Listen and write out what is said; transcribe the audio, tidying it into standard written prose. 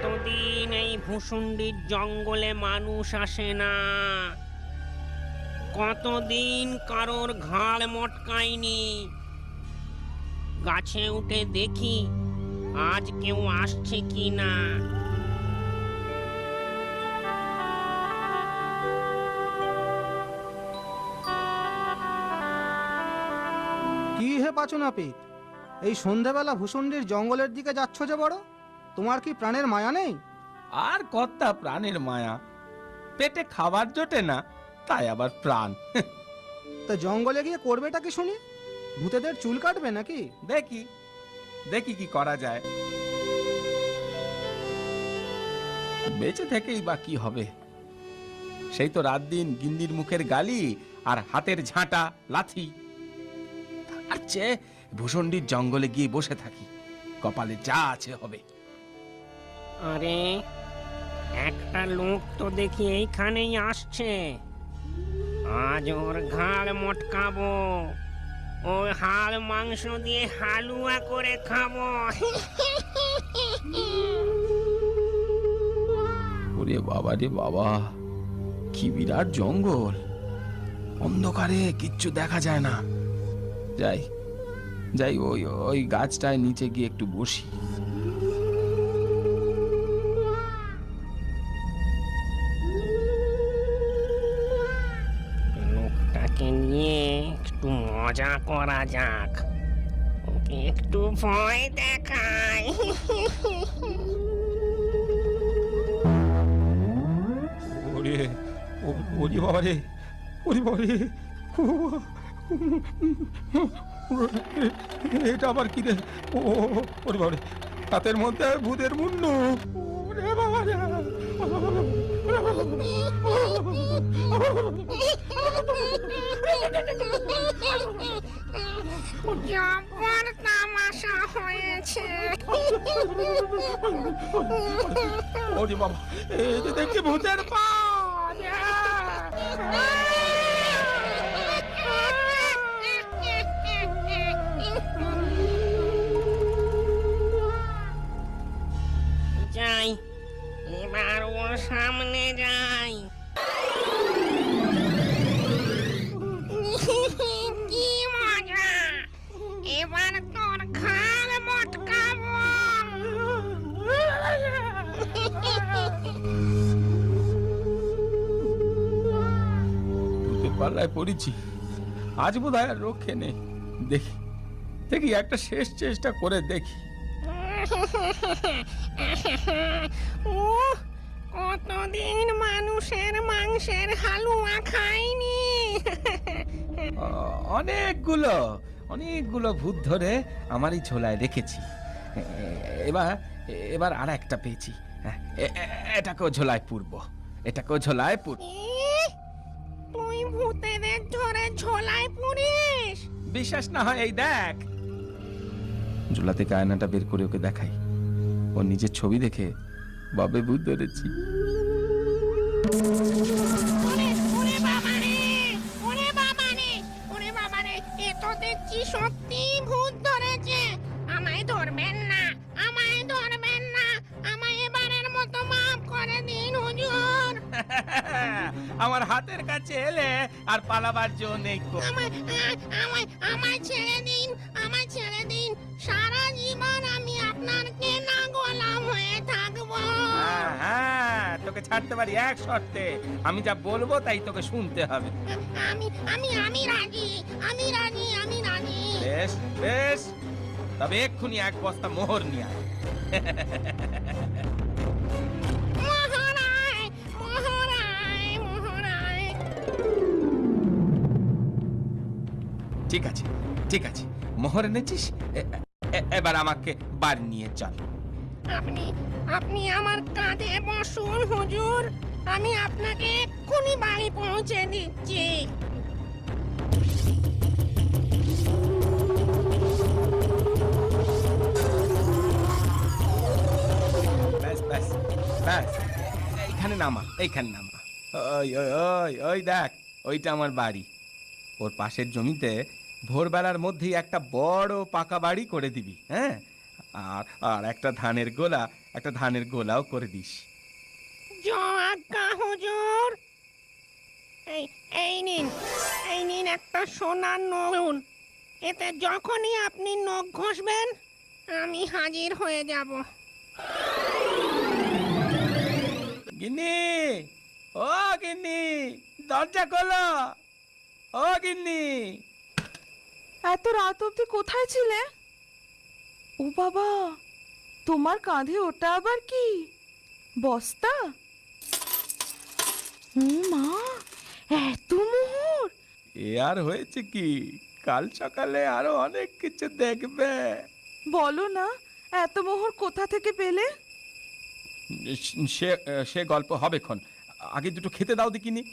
কতদিন এই ভুসুন্ডির জঙ্গলে মানুষ আসে না, কতদিন কারোর ঘাড় মটকায়নি। গাছে উঠে দেখি আজ কেউ আসছে কি না। কি হে পাচনাপিত, এই সন্ধ্যাবেলা ভূষণ্ডির জঙ্গলের দিকে যাচ্ছ যে বড়? তোমার কি প্রাণের মায়া নেই? আর কর্তা প্রাণের মায়া, পেটে খাবার জোটে না, তাই আবার প্রাণ। তা জঙ্গলে গিয়ে করবেটা কি শুনি? ভূতেদের চুল কাটবে নাকি? দেখি দেখি কি করা যায়। বেঁচে থেকেই বা কি হবে? সেই তো রাত দিন গিন্নির মুখের গালি আর হাতের ঝাঁটা লাথি। তার চেয়ে ভূষণ্ডির জঙ্গলে গিয়ে বসে থাকি, কপালে যা আছে হবে। আরে, একটা লোক তো দেখি এইখানেই আসছে। আজ ওর ঘাড় মটকাবো, ওর হাড় মাংস দিয়ে হালুয়া করে খাবো। ওরে বাবা রে বাবা, কি বিরাট জঙ্গল! অন্ধকারে কিচ্ছু দেখা যায় না। যাই যাই, ওই ওই গাছটায় নিচে গিয়ে একটু বসি। লোকটাকে নিয়ে একটু মজা করা যাক, ওকে একটু ভয় দেখাই। ওরে ওরে বাবা রে, ওরে বাবা রে, এটা আবার কি রে? ওরে বাবা রে, হাতের মধ্যে ভূতের মুন্ডু। ওরে বাবা রে, জব্বর তামাশা হয়েছে। ওরে বাবা, এই যে দেখছি ভূতের পা। যাই, এবার ওর সামনে যাই। কি মজা! এবার তোর ঘাড় মটকাবো। ভূতের পাল্লায় পড়েছি, আজ বোধ হয় আর রক্ষে নেই। দেখি দেখি, একটা শেষ চেষ্টা করে দেখি। কতদিন মানুষের মাংসের হালুয়া খাইনি। অনেকগুলো অনেকগুলো ভূত ধরে আমারই ঝোলায় রেখেছি। এবার এবার আর একটা পেয়েছি। এটাকেও ঝোলায় পুরবো, এটাকেও ঝোলায় পুরব। তুই ভূতেদের ধরে ঝোলায় পুরিস? বিশ্বাস না হয় এই দেখ। ঝোলা থেকে আয়নাটা বের করে ওকে দেখাই। ও নিজের ছবি দেখে বাবে ভূত ধরেছি। সত্যি ভূত ধরেছে। আমায় ধরবেন না, আমায় ধরবেন না, আমায় এবারের মতো মাফ করে দিন হুজুর। আমার হাতের কাছে এলে আর পালাবার জো নেই। আমায় ছেড়ে দিন, আমায় ছেড়ে দিন। সারা জীবন আমি আপনার কেনা গোলাম হয়ে থাকবো। হ্যাঁ, তোকে ছাড়তে পারি এক শর্তে। আমি যা বলবো তাই তোকে শুনতে হবে। আমি আমি আমি রাজি, আমি রাজি, আমি রাজি। বেশ বেশ, তবে এক্ষুনি এক বস্তা মোহর নিয়ে আয়। মহারায়, মহারায়, মহারায়। ঠিক আছে ঠিক আছে, মোহর এনেছিস, এবার আমাকে বাড়ি নিয়ে চল। আপনি আপনি আমার কাঁধে বসুন হুজুর, আমি আপনাকে এক্ষুনি বাড়ি পৌঁছে দিচ্ছি। ব্যাস ব্যাস ব্যাস, এইখানে নামা, এইখানে নামা। ওই ওই ওই ওই দেখ, ওইটা আমার বাড়ি। ওর পাশের জমিতে ভোরবেলার মধ্যেই একটা বড় পাকা বাড়ি করে দিবি। হ্যাঁ, আর আর একটা ধানের গোলাও করে দিস। আজ্ঞা হুজুর। এই এই নিন একটা সোনার নূন। এতে যখনই আপনি নখ ঘষবেন আমি হাজির হয়ে যাব। গিন্নি, ও গিন্নি, দরজা খোলো। ও গিন্নি। এত রাত অবধি কোথায় ছিলে? ও বাবা, তোমার কাঁধে ওটা আবার কি? বস্তা? ও মা, এত মোহর! এ আর হয়েছে কি, কাল সকালে আরো অনেক কিছু দেখবে। বলো না, এত মোহর কোথা থেকে পেলে? সে সে গল্প হবে খন, আগে দুটো খেতে দাও দেখিনি।